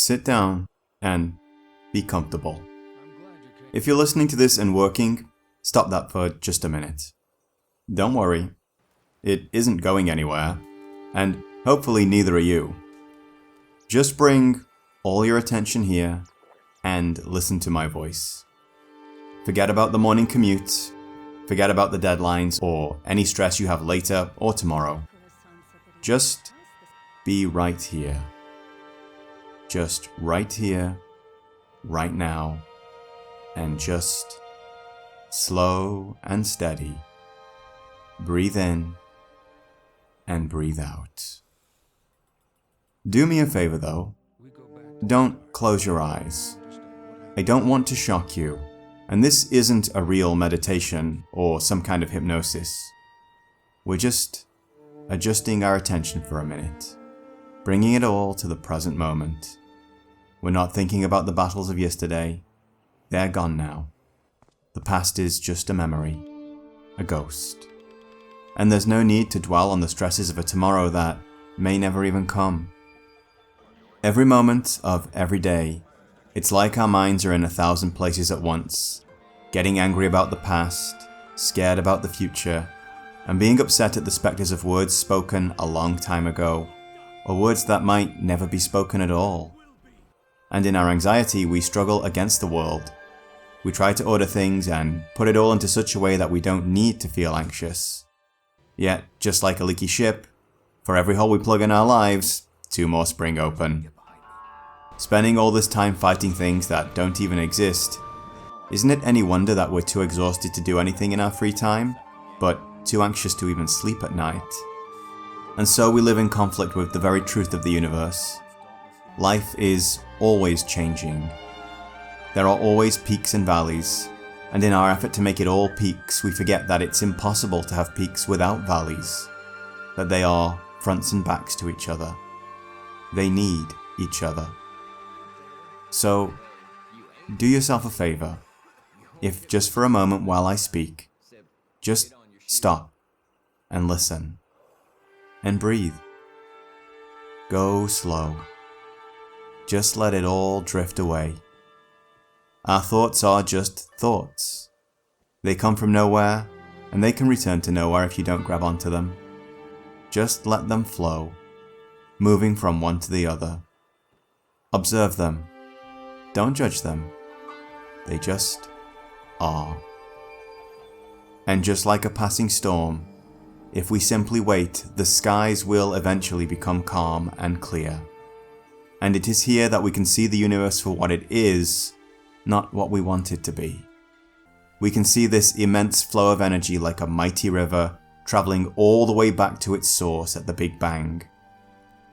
sit down and be comfortable. If you're listening to this and working, stop that for just a minute. Don't worry, it isn't going anywhere, and hopefully neither are you. Just bring all your attention here and listen to my voice. Forget about the morning commute, forget about the deadlines or any stress you have later or tomorrow. Just be right here. Just right here, right now, and just slow and steady. Breathe in and breathe out. Do me a favor though. Don't close your eyes. I don't want to shock you, and this isn't a real meditation or some kind of hypnosis. We're just adjusting our attention for a minute, bringing it all to the present moment. We're not thinking about the battles of yesterday. They're gone now. The past is just a memory, a ghost. And there's no need to dwell on the stresses of a tomorrow that may never even come. Every moment of every day, it's like our minds are in 1,000 places at once, getting angry about the past, scared about the future, and being upset at the spectres of words spoken a long time ago, or words that might never be spoken at all. And in our anxiety, we struggle against the world. We try to order things and put it all into such a way that we don't need to feel anxious. Yet, just like a leaky ship, for every hole we plug in our lives, 2 more spring open. Spending all this time fighting things that don't even exist, isn't it any wonder that we're too exhausted to do anything in our free time, but too anxious to even sleep at night? And so we live in conflict with the very truth of the universe. Life is always changing. There are always peaks and valleys, and in our effort to make it all peaks, we forget that it's impossible to have peaks without valleys, that they are fronts and backs to each other. They need each other. So, do yourself a favor, if just for a moment while I speak, just stop and listen, and breathe. Go slow. Just let it all drift away. Our thoughts are just thoughts. They come from nowhere, and they can return to nowhere if you don't grab onto them. Just let them flow, moving from one to the other. Observe them. Don't judge them. They just are. And just like a passing storm, if we simply wait, the skies will eventually become calm and clear. And it is here that we can see the universe for what it is, not what we want it to be. We can see this immense flow of energy like a mighty river traveling all the way back to its source at the Big Bang.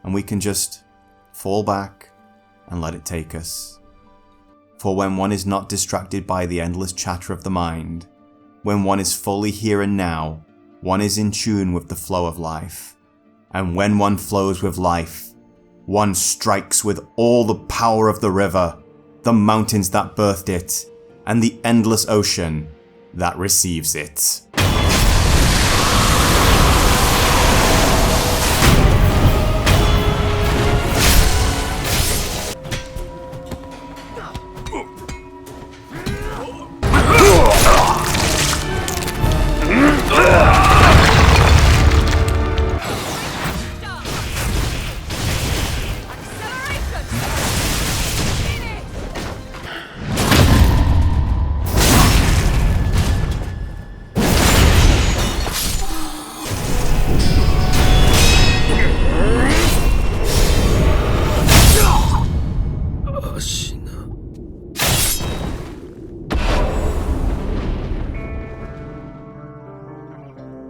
And we can just fall back and let it take us. For when one is not distracted by the endless chatter of the mind, when one is fully here and now, one is in tune with the flow of life. And when one flows with life, one strikes with all the power of the river, the mountains that birthed it, and the endless ocean that receives it.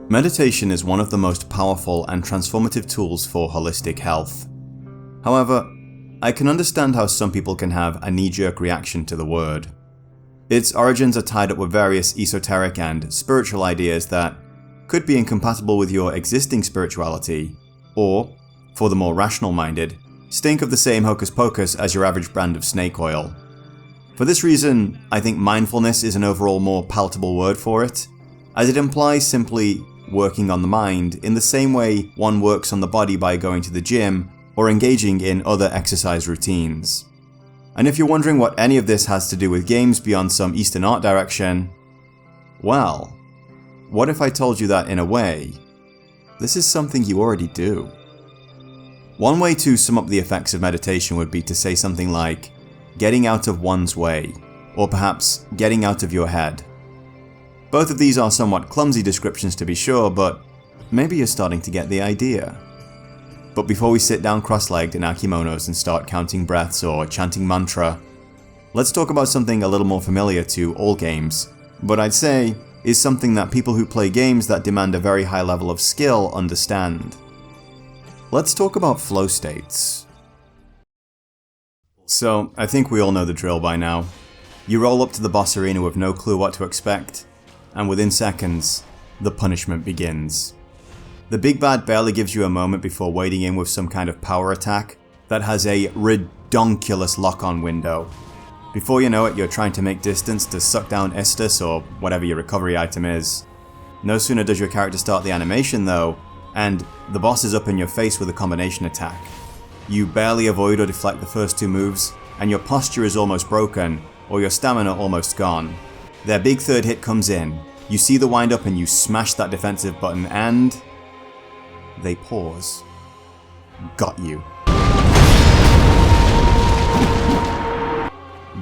Meditation is one of the most powerful and transformative tools for holistic health. However, I can understand how some people can have a knee-jerk reaction to the word. Its origins are tied up with various esoteric and spiritual ideas that could be incompatible with your existing spirituality, or, for the more rational-minded, stink of the same hocus pocus as your average brand of snake oil. For this reason, I think mindfulness is an overall more palatable word for it, as it implies simply working on the mind in the same way one works on the body by going to the gym or engaging in other exercise routines. And if you're wondering what any of this has to do with games beyond some Eastern art direction, well, what if I told you that in a way, this is something you already do? One way to sum up the effects of meditation would be to say something like, getting out of one's way, or perhaps getting out of your head. Both of these are somewhat clumsy descriptions to be sure, but maybe you're starting to get the idea. But before we sit down cross-legged in our kimonos and start counting breaths or chanting mantra, let's talk about something a little more familiar to all games, but I'd say is something that people who play games that demand a very high level of skill understand. Let's talk about flow states. So, I think we all know the drill by now. You roll up to the boss arena with no clue what to expect, and within seconds, the punishment begins. The big bad barely gives you a moment before wading in with some kind of power attack that has a redonkulous lock-on window. Before you know it, you're trying to make distance to suck down Estus or whatever your recovery item is. No sooner does your character start the animation though, and the boss is up in your face with a combination attack. You barely avoid or deflect the first two moves, and your posture is almost broken, or your stamina almost gone. Their big third hit comes in, you see the wind up and you smash that defensive button and they pause. Got you.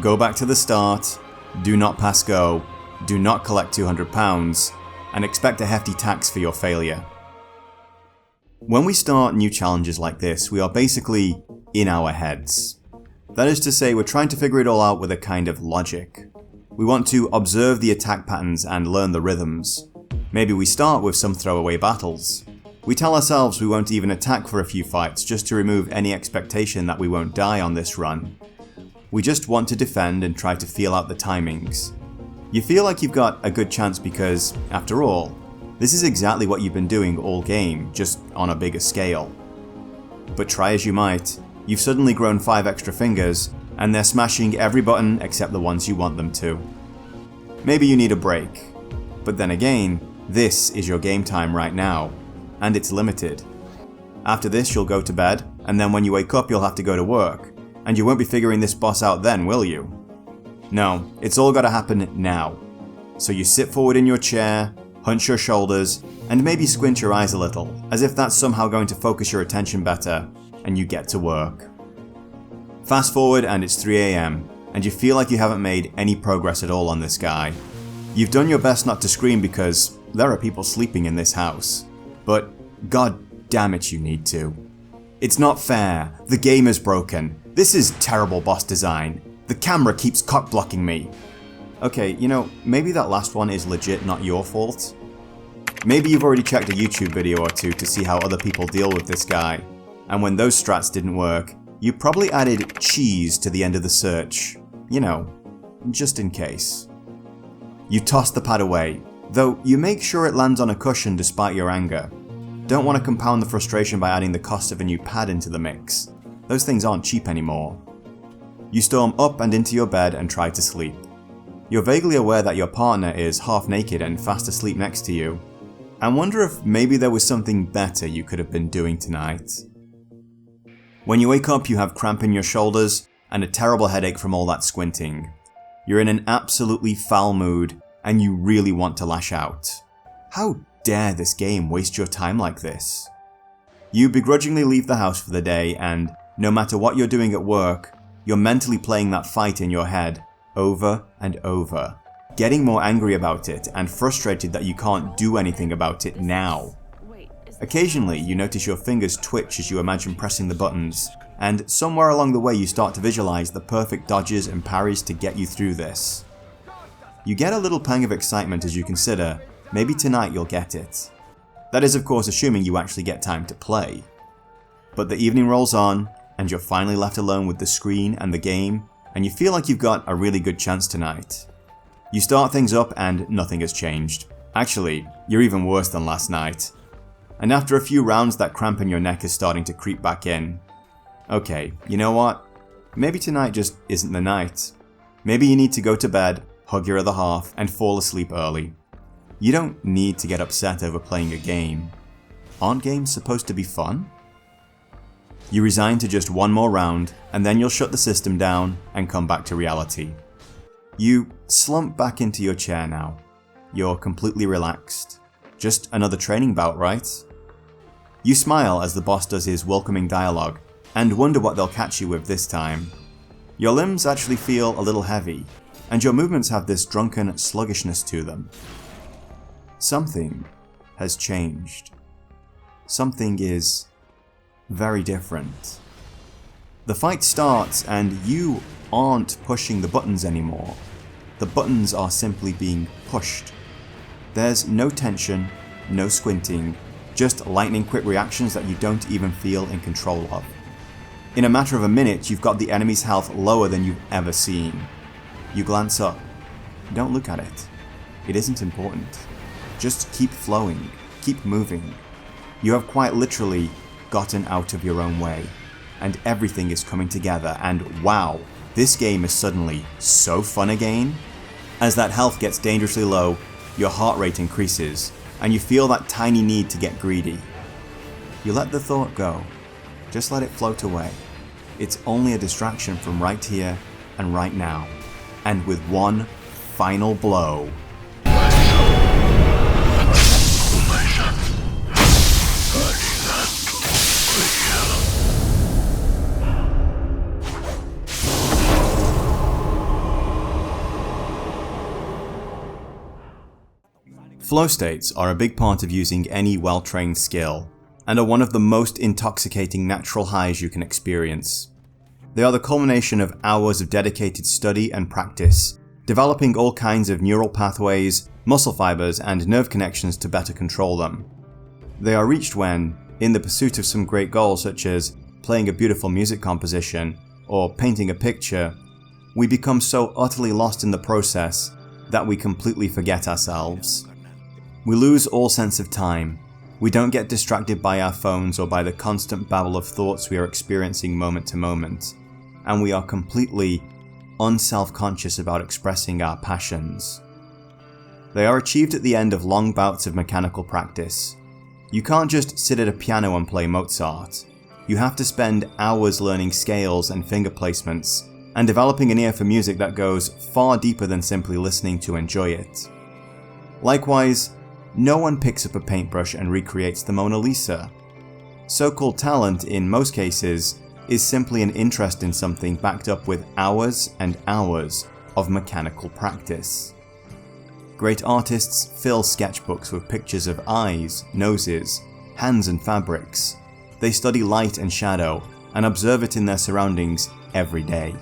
Go back to the start, do not pass go, do not collect £200, and expect a hefty tax for your failure. When we start new challenges like this, we are basically in our heads. That is to say, we're trying to figure it all out with a kind of logic. We want to observe the attack patterns and learn the rhythms. Maybe we start with some throwaway battles. We tell ourselves we won't even attack for a few fights just to remove any expectation that we won't die on this run. We just want to defend and try to feel out the timings. You feel like you've got a good chance because, after all, this is exactly what you've been doing all game, just on a bigger scale. But try as you might, you've suddenly grown 5 extra fingers, and they're smashing every button except the ones you want them to. Maybe you need a break. But then again, this is your game time right now, and it's limited. After this you'll go to bed, and then when you wake up you'll have to go to work, and you won't be figuring this boss out then, will you? No, it's all gotta happen now. So you sit forward in your chair, hunch your shoulders, and maybe squint your eyes a little, as if that's somehow going to focus your attention better, and you get to work. Fast forward and it's 3 AM, and you feel like you haven't made any progress at all on this guy. You've done your best not to scream because there are people sleeping in this house. But god damn it, you need to. It's not fair. The game is broken. This is terrible boss design. The camera keeps cock blocking me. Okay, you know, maybe that last one is legit not your fault. Maybe you've already checked a YouTube video or two to see how other people deal with this guy, and when those strats didn't work, you probably added cheese to the end of the search. You know, just in case. You toss the pad away, though you make sure it lands on a cushion despite your anger. Don't want to compound the frustration by adding the cost of a new pad into the mix. Those things aren't cheap anymore. You storm up and into your bed and try to sleep. You're vaguely aware that your partner is half naked and fast asleep next to you, and wonder if maybe there was something better you could have been doing tonight. When you wake up you have cramp in your shoulders and a terrible headache from all that squinting. You're in an absolutely foul mood and you really want to lash out. How dare this game waste your time like this? You begrudgingly leave the house for the day, and no matter what you're doing at work, you're mentally playing that fight in your head over and over, getting more angry about it and frustrated that you can't do anything about it now. Occasionally you notice your fingers twitch as you imagine pressing the buttons, and somewhere along the way you start to visualize the perfect dodges and parries to get you through this. You get a little pang of excitement as you consider maybe tonight you'll get it. That is of course assuming you actually get time to play. But the evening rolls on, and you're finally left alone with the screen and the game, and you feel like you've got a really good chance tonight. You start things up and nothing has changed. Actually, you're even worse than last night. And after a few rounds that cramp in your neck is starting to creep back in. Okay, you know what? Maybe tonight just isn't the night. Maybe you need to go to bed, hug your other half, and fall asleep early. You don't need to get upset over playing a game. Aren't games supposed to be fun? You resign to just one more round, and then you'll shut the system down and come back to reality. You slump back into your chair now. You're completely relaxed. Just another training bout, right? You smile as the boss does his welcoming dialogue, and wonder what they'll catch you with this time. Your limbs actually feel a little heavy, and your movements have this drunken sluggishness to them. Something has changed. Something is very different. The fight starts and you aren't pushing the buttons anymore. The buttons are simply being pushed. There's no tension, no squinting, just lightning quick reactions that you don't even feel in control of. In a matter of a minute, you've got the enemy's health lower than you've ever seen. You glance up. Don't look at it. It isn't important. Just keep flowing, keep moving. You have quite literally gotten out of your own way, and everything is coming together, and wow, this game is suddenly so fun again. As that health gets dangerously low, your heart rate increases, and you feel that tiny need to get greedy. You let the thought go. Just let it float away. It's only a distraction from right here and right now. And with one final blow, flow states are a big part of using any well-trained skill, and are one of the most intoxicating natural highs you can experience. They are the culmination of hours of dedicated study and practice, developing all kinds of neural pathways, muscle fibers, and nerve connections to better control them. They are reached when, in the pursuit of some great goal such as playing a beautiful music composition or painting a picture, we become so utterly lost in the process that we completely forget ourselves. We lose all sense of time. We don't get distracted by our phones or by the constant babble of thoughts we are experiencing moment to moment, and we are completely unself-conscious about expressing our passions. They are achieved at the end of long bouts of mechanical practice. You can't just sit at a piano and play Mozart. You have to spend hours learning scales and finger placements, and developing an ear for music that goes far deeper than simply listening to enjoy it. Likewise, no one picks up a paintbrush and recreates the Mona Lisa. So-called talent, in most cases, is simply an interest in something backed up with hours and hours of mechanical practice. Great artists fill sketchbooks with pictures of eyes, noses, hands and fabrics. They study light and shadow and observe it in their surroundings every day.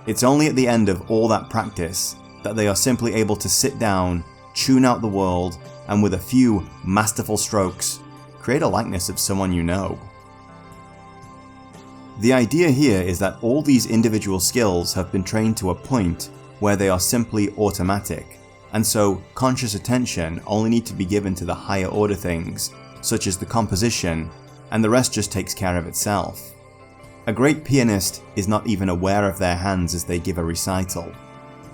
It's only at the end of all that practice that they are simply able to sit down, tune out the world, and with a few masterful strokes, create a likeness of someone you know. The idea here is that all these individual skills have been trained to a point where they are simply automatic, and so conscious attention only need to be given to the higher order things, such as the composition, and the rest just takes care of itself. A great pianist is not even aware of their hands as they give a recital.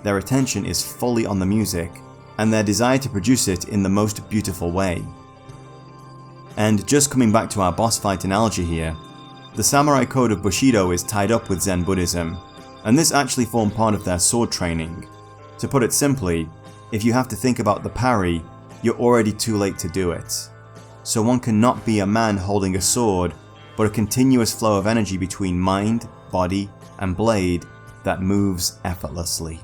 Their attention is fully on the music, and their desire to produce it in the most beautiful way. And just coming back to our boss fight analogy here, the samurai code of Bushido is tied up with Zen Buddhism, and this actually formed part of their sword training. To put it simply, if you have to think about the parry, you're already too late to do it. So one cannot be a man holding a sword, but a continuous flow of energy between mind, body, and blade that moves effortlessly.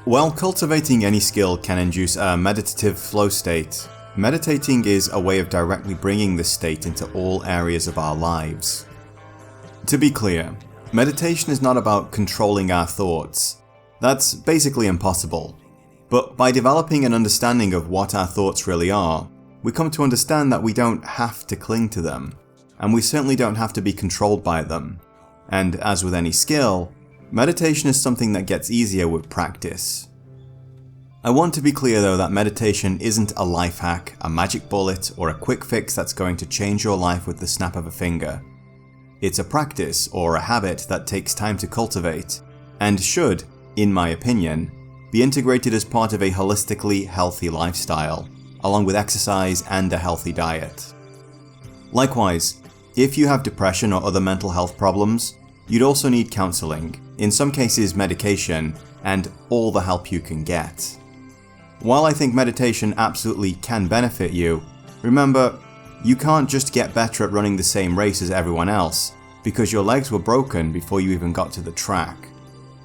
While cultivating any skill can induce a meditative flow state, meditating is a way of directly bringing this state into all areas of our lives. To be clear, meditation is not about controlling our thoughts. That's basically impossible. But by developing an understanding of what our thoughts really are, we come to understand that we don't have to cling to them, and we certainly don't have to be controlled by them. And as with any skill, meditation is something that gets easier with practice. I want to be clear though that meditation isn't a life hack, a magic bullet, or a quick fix that's going to change your life with the snap of a finger. It's a practice or a habit that takes time to cultivate, and should, in my opinion, be integrated as part of a holistically healthy lifestyle, along with exercise and a healthy diet. Likewise, If you have depression or other mental health problems, you'd also need counseling, in some cases medication, and all the help you can get. While I think meditation absolutely can benefit you, remember, you can't just get better at running the same race as everyone else because your legs were broken before you even got to the track.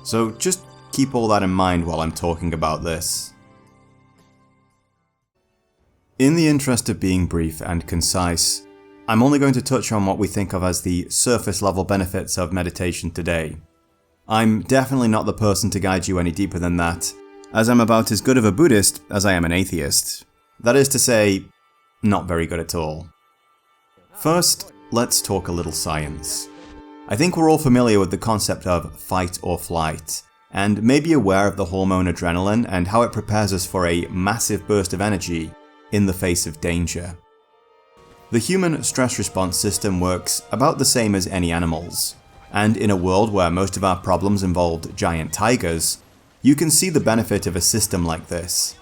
So just keep all that in mind while I'm talking about this. In the interest of being brief and concise, I'm only going to touch on what we think of as the surface level benefits of meditation today. I'm definitely not the person to guide you any deeper than that, as I'm about as good of a Buddhist as I am an atheist. That is to say, not very good at all. First, let's talk a little science. I think we're all familiar with the concept of fight or flight, and may be aware of the hormone adrenaline and how it prepares us for a massive burst of energy in the face of danger. The human stress response system works about the same as any animal's, and in a world where most of our problems involved giant tigers, you can see the benefit of a system like this.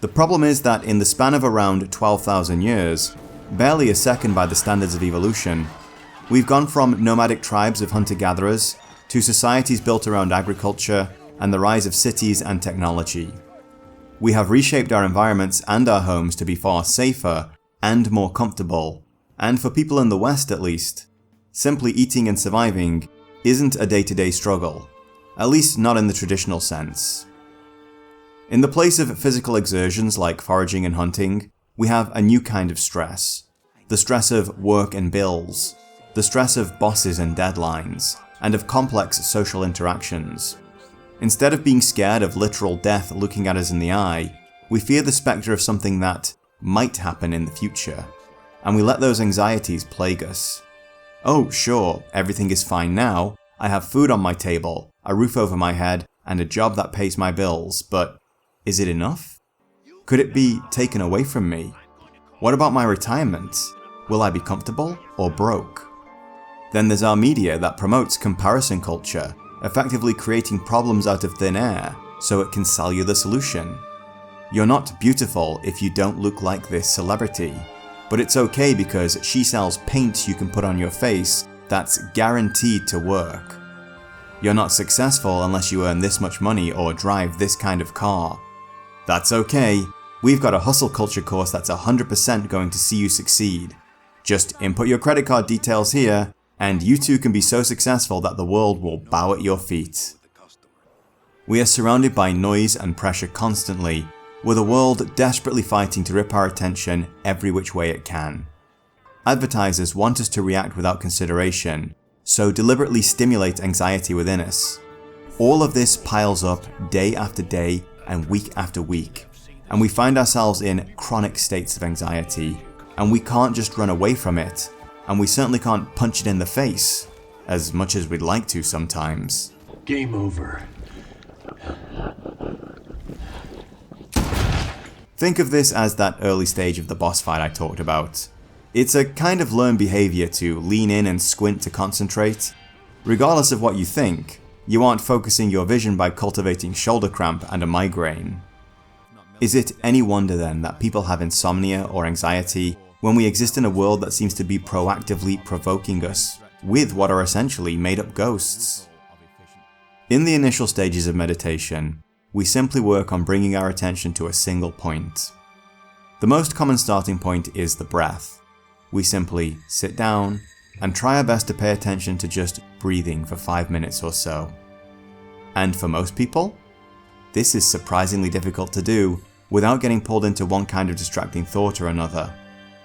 The problem is that in the span of around 12,000 years, barely a second by the standards of evolution, we've gone from nomadic tribes of hunter-gatherers to societies built around agriculture and the rise of cities and technology. We have reshaped our environments and our homes to be far safer and more comfortable, and for people in the West at least, simply eating and surviving isn't a day-to-day struggle, at least not in the traditional sense. In the place of physical exertions like foraging and hunting, we have a new kind of stress. The stress of work and bills, the stress of bosses and deadlines, and of complex social interactions. Instead of being scared of literal death looking at us in the eye, we fear the spectre of something that might happen in the future, and we let those anxieties plague us. Oh, sure, everything is fine now. I have food on my table, a roof over my head, and a job that pays my bills, but is it enough? Could it be taken away from me? What about my retirement? Will I be comfortable or broke? Then there's our media that promotes comparison culture, effectively creating problems out of thin air so it can sell you the solution. You're not beautiful if you don't look like this celebrity, but it's okay because she sells paint you can put on your face that's guaranteed to work. You're not successful unless you earn this much money or drive this kind of car. That's okay, we've got a hustle culture course that's 100% going to see you succeed. Just input your credit card details here, and you too can be so successful that the world will bow at your feet. We are surrounded by noise and pressure constantly, with a world desperately fighting to rip our attention every which way it can. Advertisers want us to react without consideration, so deliberately stimulate anxiety within us. All of this piles up day after day and week after week, and we find ourselves in chronic states of anxiety, and we can't just run away from it, and we certainly can't punch it in the face, as much as we'd like to sometimes. Game over. Think of this as that early stage of the boss fight I talked about. It's a kind of learned behavior to lean in and squint to concentrate. Regardless of what you think, you aren't focusing your vision by cultivating shoulder cramp and a migraine. Is it any wonder then that people have insomnia or anxiety when we exist in a world that seems to be proactively provoking us with what are essentially made-up ghosts? In the initial stages of meditation, we simply work on bringing our attention to a single point. The most common starting point is the breath. We simply sit down and try our best to pay attention to just breathing for 5 minutes or so. And for most people, this is surprisingly difficult to do without getting pulled into one kind of distracting thought or another.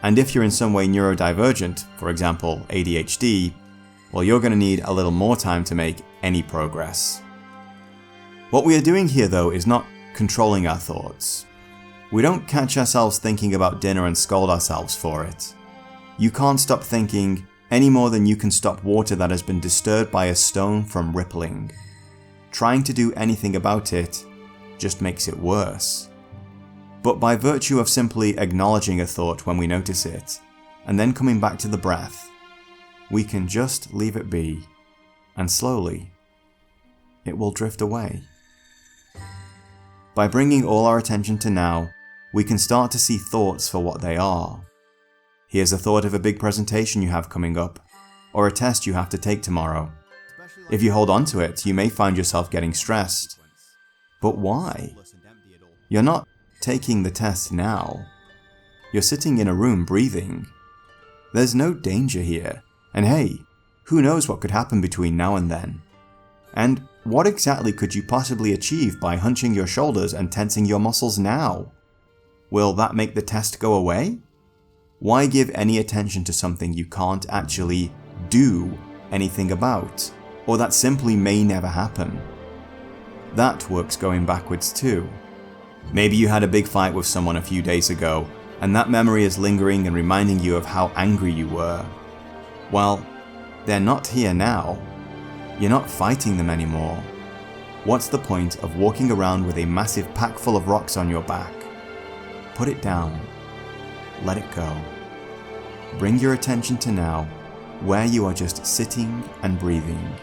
And if you're in some way neurodivergent, for example ADHD, well, you're going to need a little more time to make any progress. What we are doing here though is not controlling our thoughts. We don't catch ourselves thinking about dinner and scold ourselves for it. You can't stop thinking any more than you can stop water that has been disturbed by a stone from rippling. Trying to do anything about it just makes it worse. But by virtue of simply acknowledging a thought when we notice it, and then coming back to the breath, we can just leave it be, and slowly, it will drift away. By bringing all our attention to now, we can start to see thoughts for what they are. Here's a thought of a big presentation you have coming up, or a test you have to take tomorrow. If you hold on to it, you may find yourself getting stressed. But why? You're not taking the test now. You're sitting in a room breathing. There's no danger here, and hey, who knows what could happen between now and then? And what exactly could you possibly achieve by hunching your shoulders and tensing your muscles now? Will that make the test go away? Why give any attention to something you can't actually do anything about, or that simply may never happen? That works going backwards too. Maybe you had a big fight with someone a few days ago, and that memory is lingering and reminding you of how angry you were. Well, they're not here now. You're not fighting them anymore. What's the point of walking around with a massive pack full of rocks on your back? Put it down. Let it go. Bring your attention to now, where you are just sitting and breathing,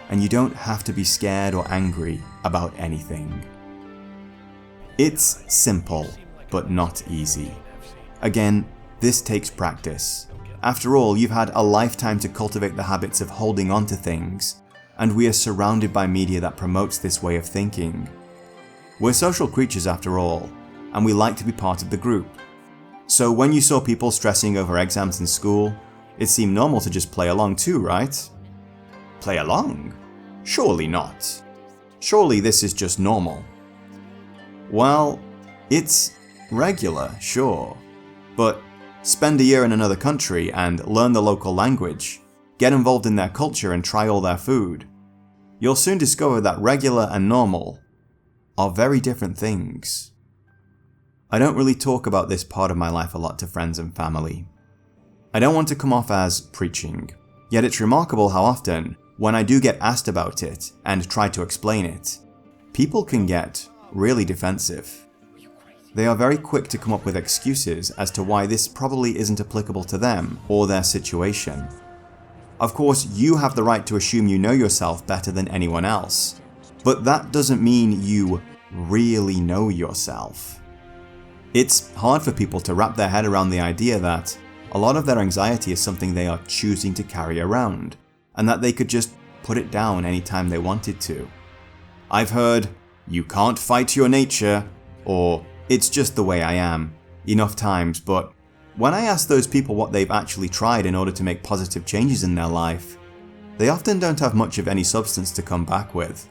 and you don't have to be scared or angry about anything. It's simple, but not easy. Again, this takes practice. After all, you've had a lifetime to cultivate the habits of holding on to things, and we are surrounded by media that promotes this way of thinking. We're social creatures after all, and we like to be part of the group. So when you saw people stressing over exams in school, it seemed normal to just play along too, right? Play along? Surely not. Surely this is just normal. Well, it's regular, sure. But spend a year in another country and learn the local language, get involved in their culture and try all their food. You'll soon discover that regular and normal are very different things. I don't really talk about this part of my life a lot to friends and family. I don't want to come off as preaching, yet it's remarkable how often, when I do get asked about it and try to explain it, people can get really defensive. They are very quick to come up with excuses as to why this probably isn't applicable to them or their situation. Of course, you have the right to assume you know yourself better than anyone else, but that doesn't mean you really know yourself. It's hard for people to wrap their head around the idea that a lot of their anxiety is something they are choosing to carry around, and that they could just put it down anytime they wanted to. I've heard, "You can't fight your nature," or "It's just the way I am," enough times, but when I ask those people what they've actually tried in order to make positive changes in their life, they often don't have much of any substance to come back with.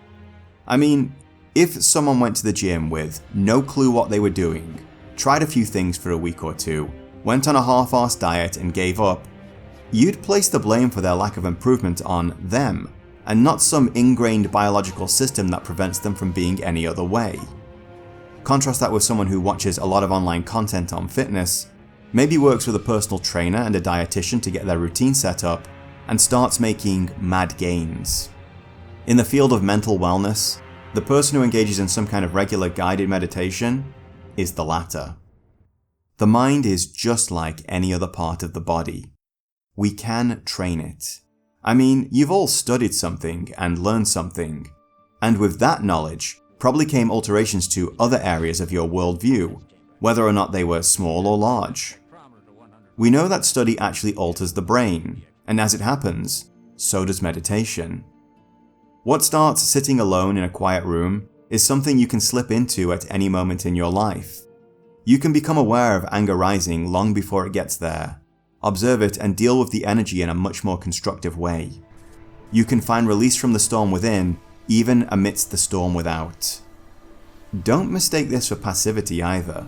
I mean, if someone went to the gym with no clue what they were doing, tried a few things for a week or two, went on a half-assed diet and gave up, you'd place the blame for their lack of improvement on them, and not some ingrained biological system that prevents them from being any other way. Contrast that with someone who watches a lot of online content on fitness, maybe works with a personal trainer and a dietitian to get their routine set up, and starts making mad gains. In the field of mental wellness, the person who engages in some kind of regular guided meditation is the latter. The mind is just like any other part of the body. We can train it. I mean, you've all studied something and learned something, and with that knowledge probably came alterations to other areas of your worldview, whether or not they were small or large. We know that study actually alters the brain, and as it happens, so does meditation. What starts sitting alone in a quiet room is something you can slip into at any moment in your life. You can become aware of anger rising long before it gets there, observe it and deal with the energy in a much more constructive way. You can find release from the storm within, even amidst the storm without. Don't mistake this for passivity either.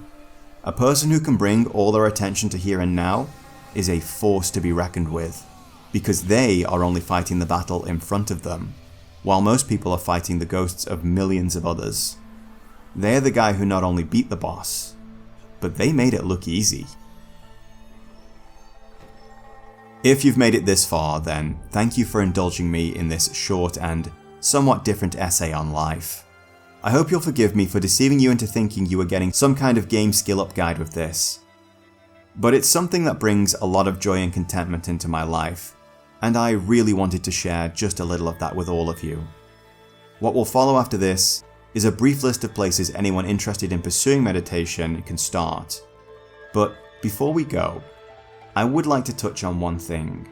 A person who can bring all their attention to here and now is a force to be reckoned with, because they are only fighting the battle in front of them, while most people are fighting the ghosts of millions of others. They're the guy who not only beat the boss, but they made it look easy. If you've made it this far, then thank you for indulging me in this short and somewhat different essay on life. I hope you'll forgive me for deceiving you into thinking you were getting some kind of game skill up guide with this. But it's something that brings a lot of joy and contentment into my life, and I really wanted to share just a little of that with all of you. What will follow after this is a brief list of places anyone interested in pursuing meditation can start. But before we go, I would like to touch on one thing.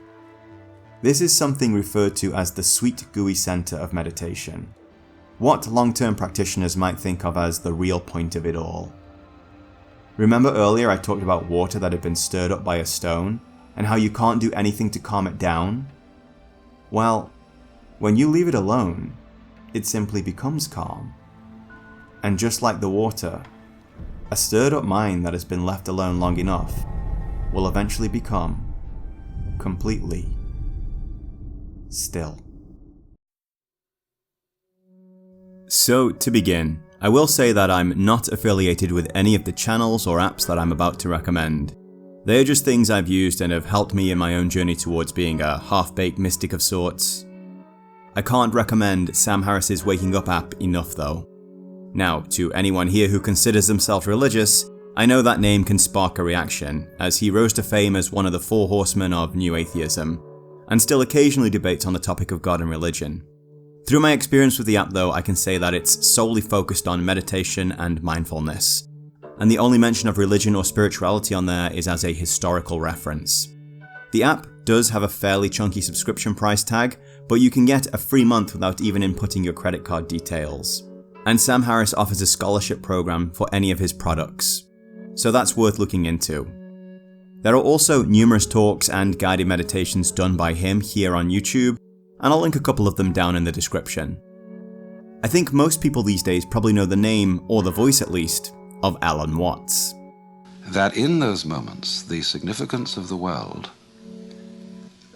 This is something referred to as the sweet gooey center of meditation. What long-term practitioners might think of as the real point of it all. Remember earlier I talked about water that had been stirred up by a stone, and how you can't do anything to calm it down? Well, when you leave it alone, it simply becomes calm. And just like the water, a stirred up mind that has been left alone long enough will eventually become completely still. So to begin, I will say that I'm not affiliated with any of the channels or apps that I'm about to recommend. They are just things I've used and have helped me in my own journey towards being a half-baked mystic of sorts. I can't recommend Sam Harris's Waking Up app enough though. Now, to anyone here who considers themselves religious, I know that name can spark a reaction, as he rose to fame as one of the 4 horsemen of New Atheism, and still occasionally debates on the topic of God and religion. Through my experience with the app though, I can say that it's solely focused on meditation and mindfulness, and the only mention of religion or spirituality on there is as a historical reference. The app does have a fairly chunky subscription price tag, but you can get a free month without even inputting your credit card details. And Sam Harris offers a scholarship program for any of his products, so that's worth looking into. There are also numerous talks and guided meditations done by him here on YouTube, and I'll link a couple of them down in the description. I think most people these days probably know the name, or the voice at least, of Alan Watts. That in those moments, the significance of the world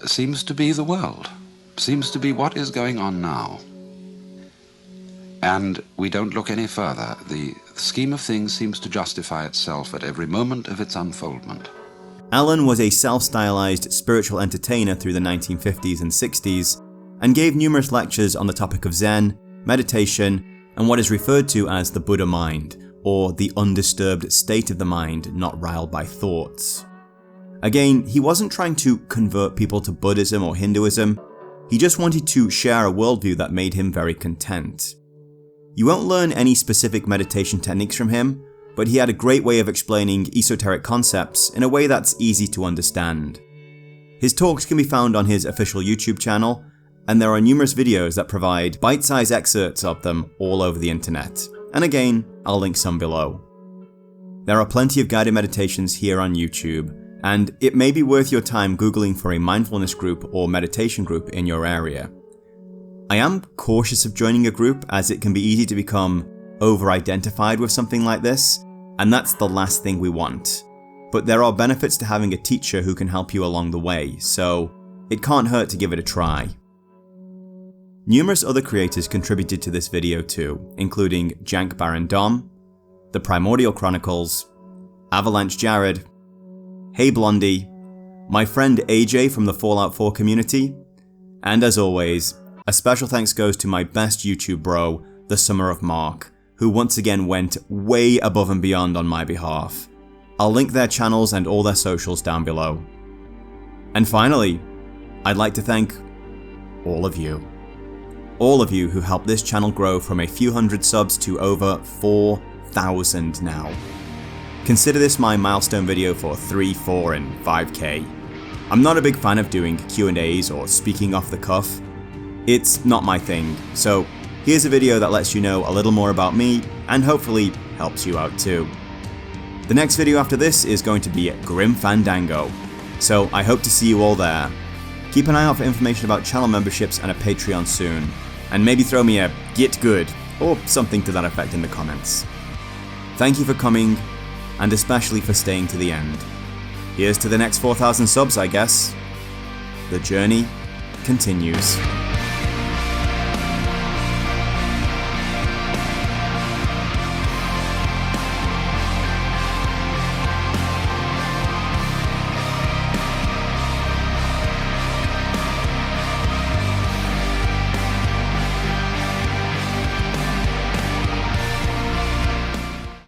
seems to be the world, seems to be what is going on now. And we don't look any further. The scheme of things seems to justify itself at every moment of its unfoldment. Alan was a self-stylized spiritual entertainer through the 1950s and 60s, and gave numerous lectures on the topic of Zen, meditation, and what is referred to as the Buddha mind, or the undisturbed state of the mind not riled by thoughts. Again, he wasn't trying to convert people to Buddhism or Hinduism, he just wanted to share a worldview that made him very content. You won't learn any specific meditation techniques from him, but he had a great way of explaining esoteric concepts in a way that's easy to understand. His talks can be found on his official YouTube channel, and there are numerous videos that provide bite-sized excerpts of them all over the internet. And again, I'll link some below. There are plenty of guided meditations here on YouTube, and it may be worth your time Googling for a mindfulness group or meditation group in your area. I am cautious of joining a group as it can be easy to become over-identified with something like this, and that's the last thing we want. But there are benefits to having a teacher who can help you along the way, so it can't hurt to give it a try. Numerous other creators contributed to this video too, including Jank Baron Dom, The Primordial Chronicles, Avalanche Jared, Hey Blondie, my friend AJ from the Fallout 4 community, and as always, a special thanks goes to my best YouTube bro, The Summer of Mark, who once again went way above and beyond on my behalf. I'll link their channels and all their socials down below. And finally, I'd like to thank all of you. All of you who helped this channel grow from a few hundred subs to over 4,000 now. Consider this my milestone video for 3, 4 and 5k. I'm not a big fan of doing Q&As or speaking off the cuff. It's not my thing, so here's a video that lets you know a little more about me and hopefully helps you out too. The next video after this is going to be Grim Fandango, so I hope to see you all there. Keep an eye out for information about channel memberships and a Patreon soon, and maybe throw me a "get good" or something to that effect in the comments. Thank you for coming, and especially for staying to the end. Here's to the next 4,000 subs, I guess. The journey continues.